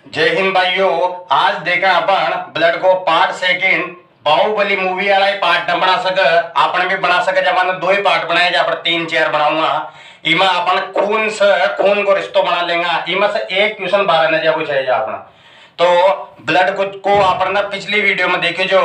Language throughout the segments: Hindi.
जय हिंद भाइयों। आज देखा अपन ब्लड को पार्ट सेकंड बाहुबली मूवी वाला ही पार्ट न बना सके, अपन भी बना सके। जब दो ही पार्ट बनाए, जब पर 3-4 बनाऊंगा। इमा अपन खून से खून को रिश्तो बना लेंगे। इमा से एक क्वेश्चन बारह न जब पूछे जा अपना तो ब्लड को अपन ना पिछली वीडियो में देखे जो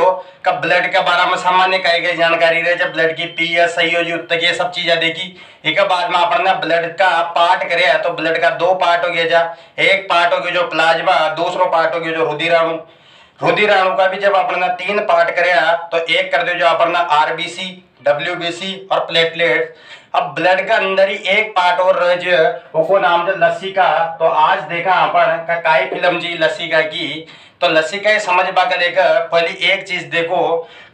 कब ब्लड के बारे में सामान्य कही गई जानकारी रहे, जब ब्लड की पीएच सही हो जी उत्तक ये सब चीजें देखी। एक बाद में अपन ने ब्लड का पार्ट करे तो ब्लड का दो पार्ट हो गया जा। एक पार्ट हो गया जो प्लाज्मा, दूसरो पार्ट हो गया जो रुधिराणु। रुधिराणु का भी जब अपन ने 3 पार्ट करे तो एक कर दो जो अपन ने आरबीसी, डब्ल्यूबीसी और प्लेटलेट। अब ब्लड का अंदर ही एक पार्ट और रह जो वो नाम जो लसिका। तो आज देखा अपन का काई फिल्म जी लसिका की। तो लसिका ये समझ पा के लेकर पहले एक चीज देखो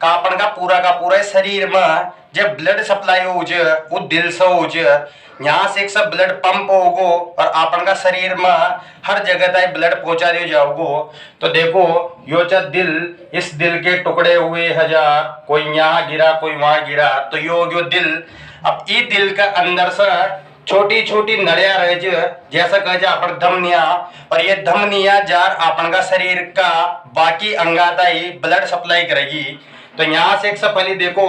का अपन का पूरा शरीर में जब ब्लड सप्लाई हो वो दिल से हो यहाँ से एक सब ब्लड पंप होगो और अपन का शरीर में हर जगह तक ब्लड पहुंचा दियो जाओगो। तो देखो यो च दिल, इस दिल के टुकड़े हुए हजार, कोई यहाँ गिरा कोई वहां गिरा, तो यो दिल। अब ई दिल का अंदर से छोटी छोटी नड़िया रहे जैसा कह जा अपन धमनिया, और ये धमनिया जार अपन का शरीर का बाकी अंगाता ही ब्लड सप्लाई करेगी। तो यहाँ से एक से पहले देखो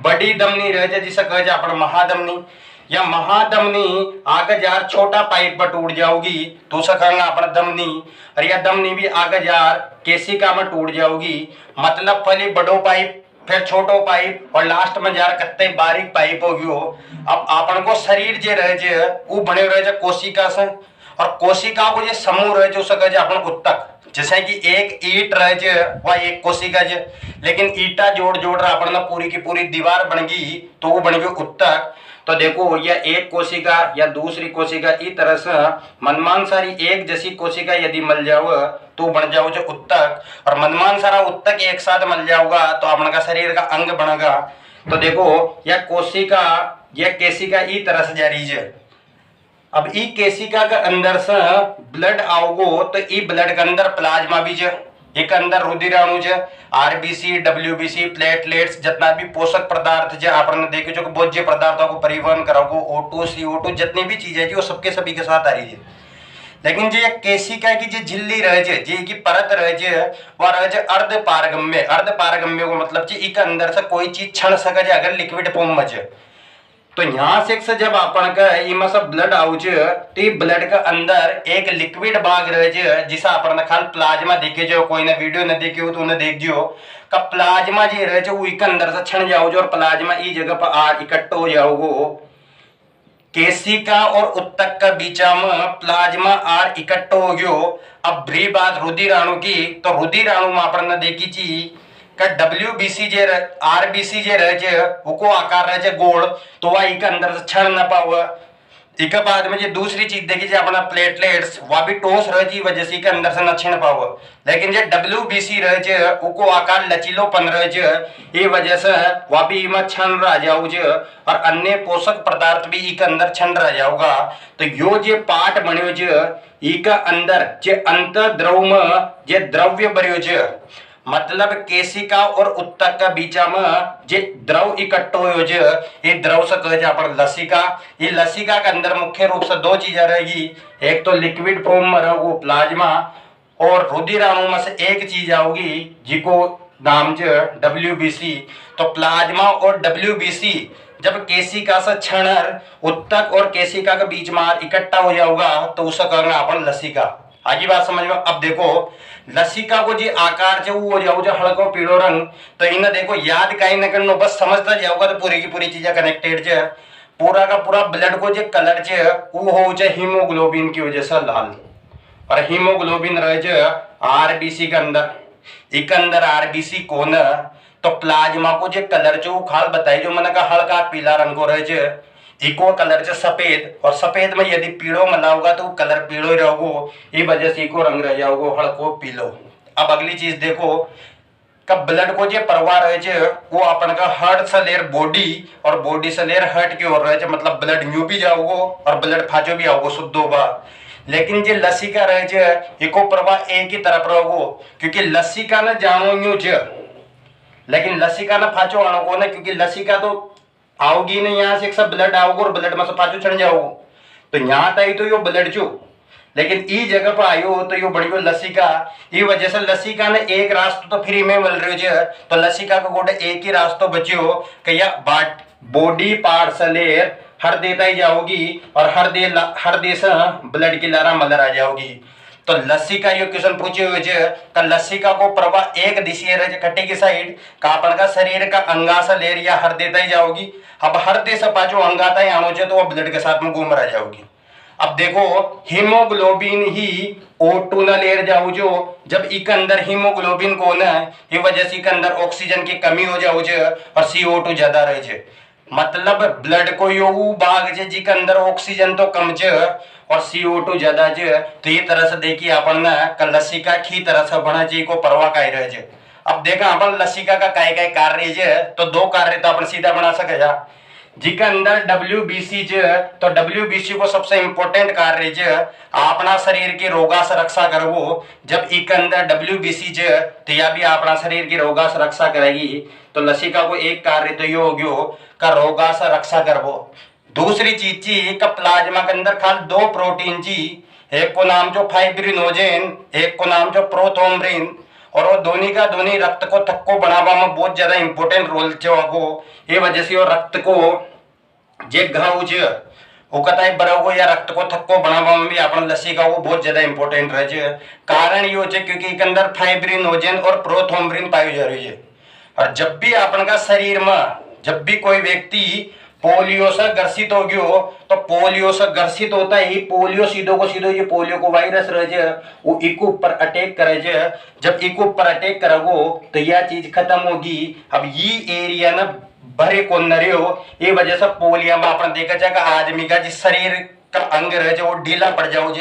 बड़ी धमनी रहे जिसे कह जा अपन महाधमनी। या महाधमनी आगे जार छोटा पाइप पर टूट जाओगी तो उसे कहेंगे अपन धमनी। और यह धमनी भी आगे जार केशिका में टूट जाओगी। मतलब पहले बड़ो पाइप, फिर छोटो पाइप और लास्ट में जार कत्ते बारीक पाइप हो गयो। अब अपन को शरीर जे रहे वो बने रहे कोशिका से, और कोशिका को जे समूह रहे उसे कहे अपन उत्तक। जैसे कि एक ईट रहे वह एक कोशिका जे, लेकिन ईटा जोड़ जोड़ रहा अपन पूरी की पूरी दीवार बन गई तो वो बन गई उत्तक। तो देखो यह एक कोशिका या दूसरी कोशिका इस तरह से मनमान सारी एक जैसी कोशिका यदि मिल जाओ तो बन जाओ जो उत्तक, और मनमान सारा उत्तक एक साथ मिल जाओगा तो अपन का शरीर का अंग बनेगा। तो देखो यह कोशिका यह केशिका इस तरह से जारी है। अब ई केशिका के अंदर से ब्लड आओगो तो ई ब्लड के अंदर प्लाज्मा भी है, एक अंदर रुधिराणु है, आरबीसी, डब्ल्यूबीसी, प्लेटलेट्स, जितना भी पोषक पदार्थ है अपन देखे जो बहुत जे पदार्थों को परिवहन कराओ O2 CO2 जितनी भी चीजें जो सबके सभी के साथ आ रही है। लेकिन जो केशिका की जो झिल्ली रहे जे की परत रहे वह रहे अर्ध पारगम्य। अर्ध पारगम्य को मतलब एक अंदर से कोई चीज छण सके अगर लिक्विड फॉर्म में है। तो यहाँ से जब अपन का इमा सब ब्लड आउ तो ब्लड का अंदर एक लिक्विड भाग रहे जिसे अपन खाल प्लाज्मा देखे जो कोई ने वीडियो न देखे हो तो उन्हें देख जो का प्लाज्मा जी रहे वो एक अंदर से छण जाओ और प्लाज्मा ई जगह पर आ इकट्ठो हो जाओगो। केशिका और उत्तक का बीचा में प्लाज्मा आर इकट्ठो हो गयो। अब रही बात रुधिराणु की, तो रुधिराणु में अपन देखी चीज का डब्ल्यूबीसी जे आरबीसी जे रहे वो आकार रहे गोल, तो वह एक अंदर से छण न पाओ। एक बाद में जो दूसरी चीज देखी जाए अपना प्लेटलेट्स, वह भी टोस रहे वजह से अंदर से न छिण पाओ। लेकिन जो डब्ल्यूबीसी रहे वो आकार लचीलोपन रहे ये वजह से वह भी इमा छण रह जाओ और अन्य पोषक पदार्थ भी एक अंदर छण रह जाओगा। तो यो जे पार्ट बन्यो एक अंदर जे अंत द्रव में जे द्रव्य बन्यो मतलब केशिका और उत्तक का बीचा में जे द्रव इकट्ठो हो ये द्रव से कहे अपन लसिका। ये लसिका के अंदर मुख्य रूप से दो चीजें रहेगी, एक तो लिक्विड फॉर्म में रहेगो प्लाज्मा, और रुधिराणु में से एक चीज आओगी जिको नाम जो डब्ल्यूबीसी। तो प्लाज्मा और डब्ल्यूबीसी जब केशिका से क्षणर उत्तक और केशिका के बीच में इकट्ठा हो जाओगा तो उसे कहना अपन लसिका। आगे बात समझ में। अब देखो लसिका को जी आकार जो हो जाओ जो हल्को पीड़ो रंग, तो इन्हें देखो याद कहीं न करनो बस समझता जाओगा तो पूरी की पूरी चीजें कनेक्टेड है। पूरा का पूरा ब्लड को जो कलर है वो हो जाए हीमोग्लोबिन की वजह से लाल, और हीमोग्लोबिन रहे आरबीसी के अंदर। एक अंदर आरबीसी कोन, तो प्लाज्मा को जो कलर जो खाल बताई जो मैंने कहा हल्का पीला रंग को रहे इको कलर जो सफेद, और सफेद में यदि पीड़ो मिलाओगा तो कलर पीड़ो ही रहोगो, ये वजह से इको रंग रह जाओगो हल्को पीलो। अब अगली चीज देखो कब ब्लड को जो प्रवाह रहे वो अपन का हार्ट से लेर बॉडी और बॉडी से लेर हार्ट की ओर रहे मतलब ब्लड न्यू भी जाओगो और ब्लड फाचो भी आओगो शुद्ध होगा। लेकिन जो लसिका रहे इको प्रवाह एक ही तरफ रहोगो, क्योंकि लसिका न जानो न्यू लेकिन लसिका न फाचो आनो को ना, क्योंकि लसिका तो आओगी नहीं यहाँ से एक सब ब्लड आओगे और ब्लड में से पाचो चढ़ जाओगे। तो यहाँ तक तो यो ब्लड जो लेकिन ई जगह पर आयो तो यो बढ़ियो लसिका। ई वजह से लसिका ने एक रास्ता तो फ्री में मिल रही है, तो लसिका को गोटे एक ही रास्ता बच्यो कि या बॉडी पार्ट से लेर हर देता ही जाओगी और हर दे से ब्लड की लारा मलर आ जाओगी। तो लस्सी का यो क्वेश्चन पूछे हुए तो लस्सी का को प्रवाह एक दिशा रहे कटे की साइड कापड़ का शरीर का अंगा से लेर या हर देता ही जाओगी। अब हर दे से पाछो अंगाता ही आनो तो वो ब्लड के साथ में घूम रह जाओगी। अब देखो हीमोग्लोबिन ही O2 ना लेर जाओ जो जब इक अंदर हीमोग्लोबिन को ना ये वजह से इक अंदर ऑक्सीजन की कमी हो जाओ और CO2 ज्यादा रहे छे। मतलब ब्लड को यो भाग जे जिक अंदर ऑक्सीजन तो कम छे और CO2 ज्यादा छे। तो ये तरह से देखिए अपन ना लसिका की तरह से बना जी को परवाह काय रहे छे। अब देखा अपन लसिका का काय काय कार्य छे तो दो कार्य तो अपन सीधा बना सके जा जिका अंदर WBC तो WBC को सबसे इंपॉर्टेंट कार्य अपना शरीर की रोगा से रक्षा करवो। जब इक अंदर WBC तो यह भी अपना शरीर की रोगा से रक्षा करेगी। तो लसिका को एक कार्य तो यो होग्यो का रोगा से रक्षा करवो। दूसरी चीज ची का प्लाज्मा के अंदर खाल दो प्रोटीन ची, एक को नाम जो फाइब्रिनोजेन, एक को नाम जो प्रोथोम्ब्रिन। और वो दोनों का दोनों रक्त को थक्को बनावा में बहुत ज्यादा इंपॉर्टेंट रोल जो ये वजह से वो रक्त को जे घाव जे वो कहता है बराबर या रक्त को थक्को बनावा में भी अपन लस्सी का वो बहुत ज्यादा इंपॉर्टेंट रहे। कारण ये हो क्योंकि इसके अंदर फाइब्रिनोजेन और प्रोथोम्ब्रिन पाई जा रही है। और जब भी अपन का शरीर में जब भी कोई व्यक्ति पोलियो से ग्रसित हो गयो तो पोलियो से ग्रसित होता ही पोलियो सीधो को सीधो ये पोलियो को वायरस रहे वो इको ऊपर अटैक करे जब इको ऊपर अटैक करेगो तो यह चीज खत्म होगी। अब ये एरिया ना भरे को न रहो ये वजह से पोलियो में अपन देखा जाएगा आदमी का जिस शरीर का अंग रहे वो ढीला पड़ जाओ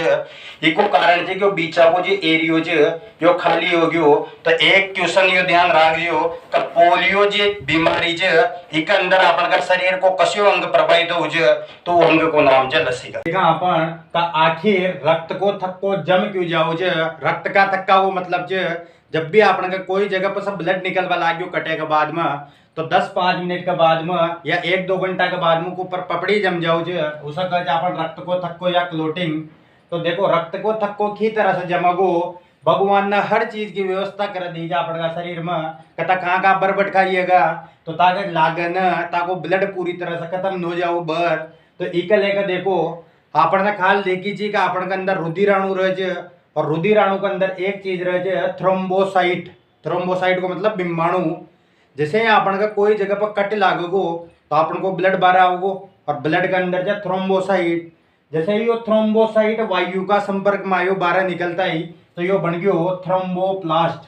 इको कारण से कि बीचा को जो एरियो जो खाली हो गयो। तो एक क्वेश्चन यो ध्यान रखियो कि पोलियो जे बीमारी इक अंदर अपन का शरीर को कस्यो अंग प्रभावित हो तो अंग को नाम लस्सी का। देखा अपन का आखिर रक्त को थक्को जम क्यों जाओ रक्त का थक्का वो मतलब जब भी अपन का कोई जगह पर सब ब्लड निकलवा लाग्यो कटे के बाद में तो 10-5 मिनट के बाद में या 1-2 घंटा के बाद में ऊपर पपड़ी जम जाओ उसे कहे अपन रक्त को थक्को या क्लोटिंग। तो देखो रक्त को थक्को की तरह से जमगो भगवान ने हर चीज की व्यवस्था कर दी अपन का शरीर में कहता कहाँ बरबट खाइएगा तो ताकत लागन ताको ब्लड पूरी तरह से खत्म हो जाओ बर। तो इके लेकर देखो अपन ने खाल देखी चीज का अपन के अंदर रुधिराणु रहे और रुधिराणु के अंदर एक चीज रहे थ्रोम्बोसाइट। थ्रोम्बोसाइट को मतलब बिम्बाणु। जैसे अपन का कोई जगह पर कट लागोगो तो अपन को ब्लड बाहर आओगो और ब्लड के अंदर जा थ्रोम्बोसाइट जैसे ही वो थ्रोम्बोसाइट वायु का संपर्क में आयो बाहर निकलता ही तो यो बन गयो थ्रोम्बोप्लास्ट।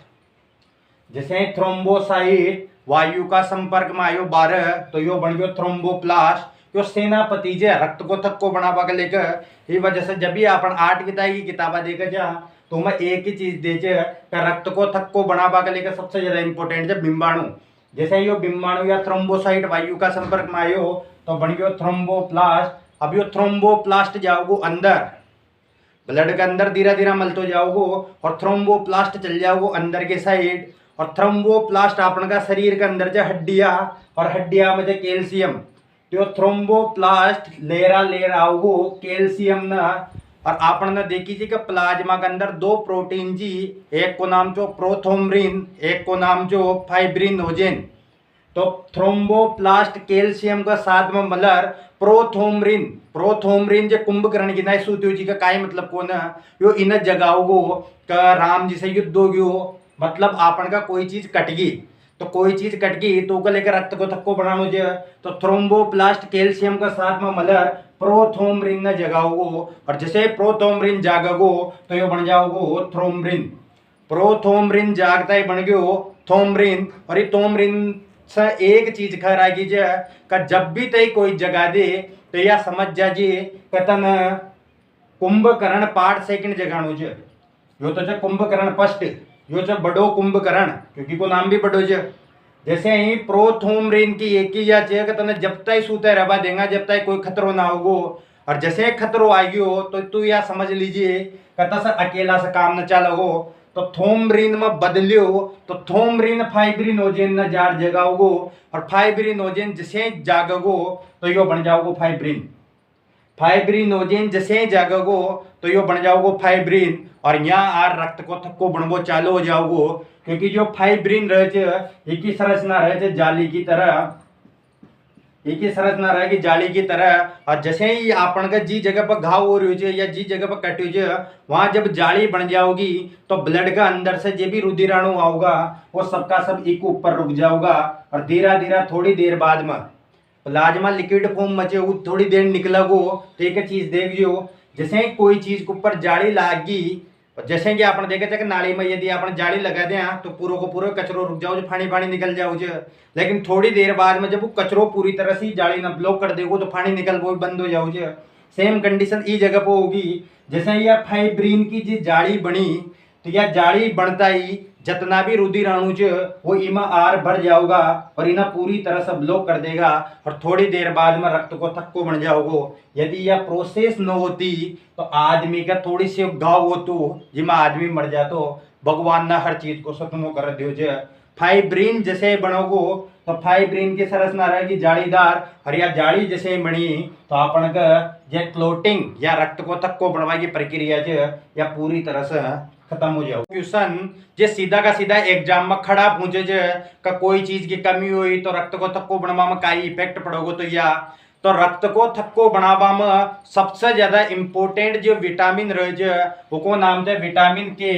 जैसे ही थ्रोम्बोसाइट वायु का संपर्क में आयो बाहर तो यो बन गयो थ्रोम्बोप्लास्ट। यो सेनापति जे रक्त को थक्को बनावा के लेकर ये वजह से जब भी अपन 8 की किताबा देखा जा तो मैं एक ही चीज दे रक्त को थक्को बनावा के लेकर सबसे ज्यादा इंपॉर्टेंट है बिम्बाणु। जैसे यो बिम्बाणु या थ्रोम्बोसाइट वायु का संपर्क में आयो तो बन गयो थ्रोम्बोप्लास्ट। अब यो थ्रोम्बोप्लास्ट जाओगो अंदर ब्लड के अंदर धीरे धीरे मलतो जाओगो और थ्रोम्बोप्लास्ट चल जाओगो अंदर के साइड। और थ्रोम्बोप्लास्ट अपन का शरीर के अंदर जो हड्डिया और हड्डिया में जो कैल्शियम तो थ्रोम्बोप्लास्ट लेरा लेरा आओगो कैल्शियम ना। और आपन ने देखी जी कि प्लाज्मा के अंदर दो प्रोटीन जी एक को नाम जो प्रोथोम्ब्रिन एक को नाम जो फाइब्रिनोजेन। तो थ्रोम्बोप्लास्ट कैल्शियम का साथ में मलर प्रोथोम्ब्रिन। प्रोथोम्ब्रिन जो कुंभकर्ण की ना सूत्यो जी का काय मतलब को ना यो इन जगाओगो का राम जी से युद्ध हो गयो मतलब आपन का कोई चीज कट गई तो कोई चीज कट गई तो को लेकर रक्त को थक्को बनानो जे तो थ्रोम्बोप्लास्ट कैल्शियम का साथ में मलर प्रोथोम्ब्रिन न जगाओगो और जैसे प्रोथोम्ब्रिन जागोगो तो यो बन जाओगो थ्रोम्ब्रिन। प्रोथोम्ब्रिन जागता ही बन गयो थोम्ब्रिन। और ये थोम्ब्रिन से एक चीज खरागी जे का जब भी तय कोई जगा दे तो या समझ जा जी कतन कुंभकर्ण पार्ट सेकंड जगाणो जे यो तो जे कुंभकर्ण फर्स्ट यो जो बड़ो कुंभकर्ण क्योंकि को नाम भी बड़ो जे। जैसे ही प्रोथोम्ब्रिन की एक ही या चेक तने जब तक सूते रवा देगा जब तक कोई खतरो ना होगो और जैसे खतरो आ गयो तो तू या समझ लीजिए कता से अकेला से काम न चलोगो। तो थोम्ब्रिन में बदलियो तो थोम्ब्रिन फाइब्रिनोजेन न जार जगाओगो और फाइब्रिनोजेन जैसे जागोगो तो यो बन जाओगो फाइब्रिन। फाइब्रिनोजेन जैसे जागोगो तो यो बन जाओगो फाइब्रिन, और यहाँ आर रक्त को थक्को बनबो चालू हो जाओगो, क्योंकि जो फाइब्रिन रहे एक ही संरचना रहे जाली की तरह, एक ही संरचना रहेगी जाली की तरह। और जैसे ही अपन का जी जगह पर घाव हो रही है या जी जगह पर कटी हुई है, वहां जब जाली बन जाओगी तो ब्लड का अंदर से जो भी रुधिराणु आओगा वो सबका सब एक ऊपर रुक जाओगा, और धीरे धीरे थोड़ी देर बाद में प्लाज्मा लिक्विड फॉर्म में जो थोड़ी देर निकलेगो। तो एक चीज देख जो, जैसे ही कोई चीज के ऊपर जाली लागी, जैसे कि आपने देखे थे कि नाली में यदि आपने जाली लगा दें तो पूरा को पूरा कचरो रुक जाओ, जो पानी पानी निकल जाओ जो। लेकिन थोड़ी देर बाद में जब वो कचरो पूरी तरह से जाली ना ब्लॉक कर देगो तो पानी निकल वो बंद हो जाओ जो। सेम कंडीशन ई जगह पर होगी। जैसे यह फाइब्रिन की जो जाली बनी, तो यह जाली बनता ही जितना भी रुधिराणु जो वो इमा आर भर जाओगा और इन्हें पूरी तरह से ब्लॉक कर देगा, और थोड़ी देर बाद में रक्त को थक्को बन जाओगो। यदि यह प्रोसेस न होती तो आदमी का थोड़ी सी घाव होतो जिमा आदमी मर जातो। भगवान ने हर चीज को खत्म कर दियो जे। फाइब्रिन जैसे बनोगो तो फाइब्रिन की संरचना रहेगी जालीदार, और यह जाली जैसे बनी तो अपन का ये क्लोटिंग या रक्त को थक्को बनवा की प्रक्रिया जो या पूरी तरह से खत्म हो जाओ। क्वेश्चन जे सीधा का सीधा एग्जाम में खड़ा पूछे जे का कोई चीज की कमी हुई तो रक्त को थक्को बनवा में काई इफेक्ट पड़ोगो, तो या तो रक्त को थक्को बनावा में सबसे ज्यादा इंपोर्टेंट जो विटामिन रहे वो नाम है विटामिन के।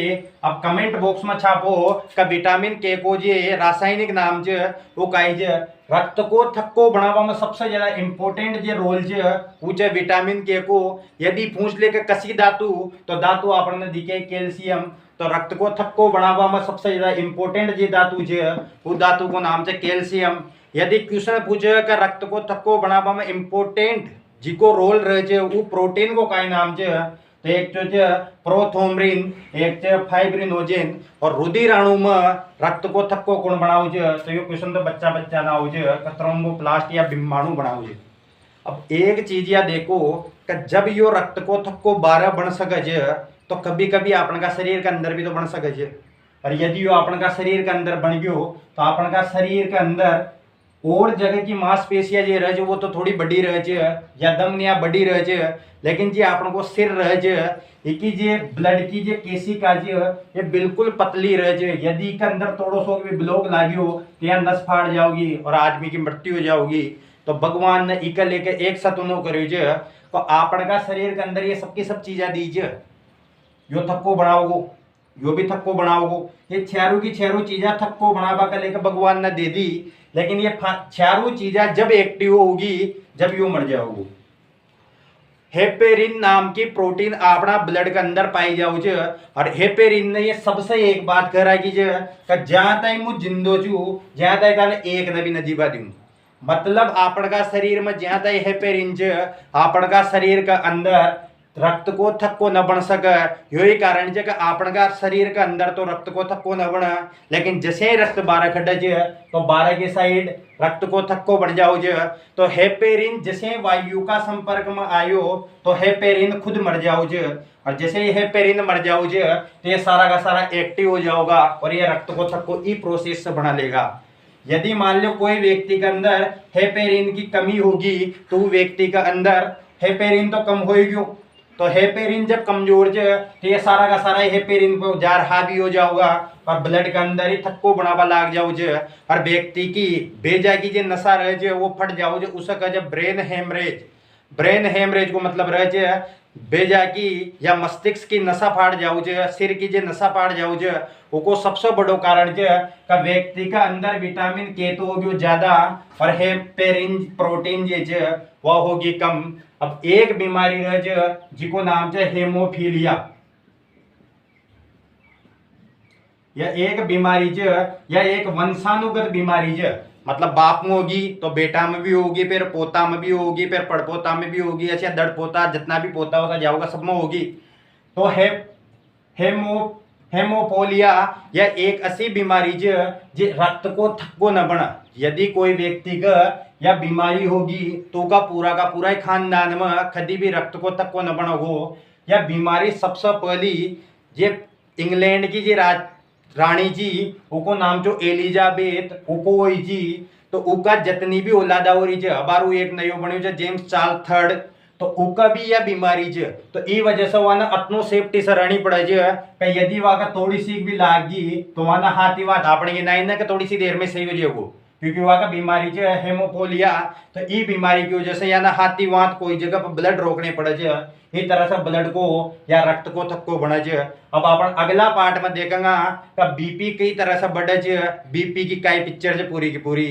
अब कमेंट बॉक्स में छापो का विटामिन के को जे रासायनिक नाम जो वो काई जे रक्त को थक्को बनावा में सबसे ज्यादा इंपोर्टेंट जो रोल जो विटामिन के को। यदि पूछ ले के कसी धातु तो धातु आपने दिखे कैल्शियम, तो रक्त को थक्को बनावा में सबसे ज्यादा इंपोर्टेंट जो धातु जो वो धातु को नाम है कैल्शियम। यदि क्वेश्चन पूछे का रक्त को थक्को बनावा में इंपोर्टेंट जिको रोल रहे वो प्रोटीन को काई नाम है, तो एक जो प्रोथोम्ब्रिन, एक फाइब्रिनोजेन, और रुधिराणु में रक्त को थक्को कौन बनाओ तो ये क्वेश्चन तो बच्चा बच्चा ना हो थ्रोम्बोप्लास्ट या बिम्बाणु बनाओ। अब एक चीज या देखो कि जब यो रक्त को थक्को 12 बन सके तो कभी कभी अपन का शरीर के अंदर भी तो बन सके। और यदि यो अपन का शरीर के अंदर बन गयो तो अपन का शरीर के अंदर और जगह की मांसपेशियां जो रहे वो तो थोड़ी बड़ी रहे या दम या बड़ी रहे, लेकिन जी अपन को सिर रहे की जे ब्लड की जे केशिका जो ये बिल्कुल पतली रहे। यदि के अंदर थोड़ो सो भी ब्लॉक लागियो तो यहाँ नस फाड़ जाओगी और आदमी की मृत्यु हो जाओगी। तो भगवान ने इका लेके एक सतुनो करियो तो आपन का शरीर के अंदर ये सबकी सब चीजें दीजिए। यो थक्को बनाओगो, यो भी थक्को बनाओगो, ये छारू की छारू चीजें थक्को बनावा का लेकर भगवान ने दे दी। लेकिन ये चारों चीजें जब एक्टिव होगी जब यू मर जाओगे। हेपेरिन नाम की प्रोटीन अपना ब्लड के अंदर पाई जाओ और हेपेरिन ने ये सबसे एक बात कह रहा है कि जहां तक मुझ जिंदो छू जहां तक एक नबी नजीबा दूं। मतलब आपन का शरीर में जहां तक हेपेरिन आपन का शरीर के अंदर रक्त को थक्को न बन सके। यही कारण है कि आपन का शरीर के अंदर तो रक्त को थक्को न बना, लेकिन जैसे ही रक्त 12 खड़े तो 12 के साइड रक्त को थक्को बन जाओ तो हेपेरिन जैसे वायु का संपर्क में आयो तो हेपेरिन खुद मर जाओ और जैसे ही हेपेरिन मर जाओ तो ये सारा का सारा एक्टिव हो जाओगा और ये रक्त को थक्को ई प्रोसेस से बना लेगा। यदि मान लो कोई व्यक्ति के अंदर हेपेरिन की कमी होगी तो व्यक्ति के अंदर हेपेरिन तो कम होगी, तो हेपेरिन जब कमजोर तो ये सारा का सारा हेपेरिन को जार हावी हो जाओगा और ब्लड के अंदर ही थक्को बनावा लाग जाओ और व्यक्ति की बेजा की जो नशा रहे वो फट जाओ उसे कहे ब्रेन हेमरेज। ब्रेन हेमरेज को मतलब रहे बेजा की या मस्तिष्क की नशा फाड़ जाओ सिर की जो नशा फाड़ जाओ वो सबसे बड़ो कारण का व्यक्ति का अंदर विटामिन के तो होगी ज्यादा और हेपेरिन प्रोटीन जो वह होगी कम। अब एक बीमारी रहे जिको नाम है हेमोफीलिया। यह एक बीमारी या एक वंशानुगत बीमारी मतलब बाप में होगी तो बेटा में भी होगी, फिर पोता में भी होगी, फिर पड़पोता में भी होगी, ऐसे दड़पोता जितना भी पोता होता जाओगा सब में होगी। तो हेमोफोलिया या एक ऐसी बीमारी जो रक्त को थक्को न बना। यदि कोई व्यक्ति का या बीमारी होगी तो का पूरा ही खानदान में कभी भी रक्त को थक्को न बना हो। यह बीमारी सबसे पहली ये इंग्लैंड की जो रानी जी उको नाम जो एलिजाबेथ उको जी, तो उका जितनी भी औलादा हो रही हबारू एक नयो बनो जेम्स चार्ल्स III तो उका भी यह बीमारी च तो ई वजह से वहाँ अतनो सेफ्टी से रहनी पड़े च कि यदि वहाँ थोड़ी सी भी लागी तो वहाँ हाथी वाथ आपने नहीं ना कि थोड़ी सी देर में सही हो जाएगो, क्योंकि वहाँ का बीमारी च हेमोफोलिया। तो ई बीमारी की वजह से या ना हाथी वाथ कोई जगह पर ब्लड रोकने पड़े च, इस तरह से ब्लड को या रक्त को थक्को बने च। अब अपन अगला पार्ट में देखेंगे का बीपी कई तरह से बढ़े च, बीपी की कई पिक्चर च पूरी की पूरी।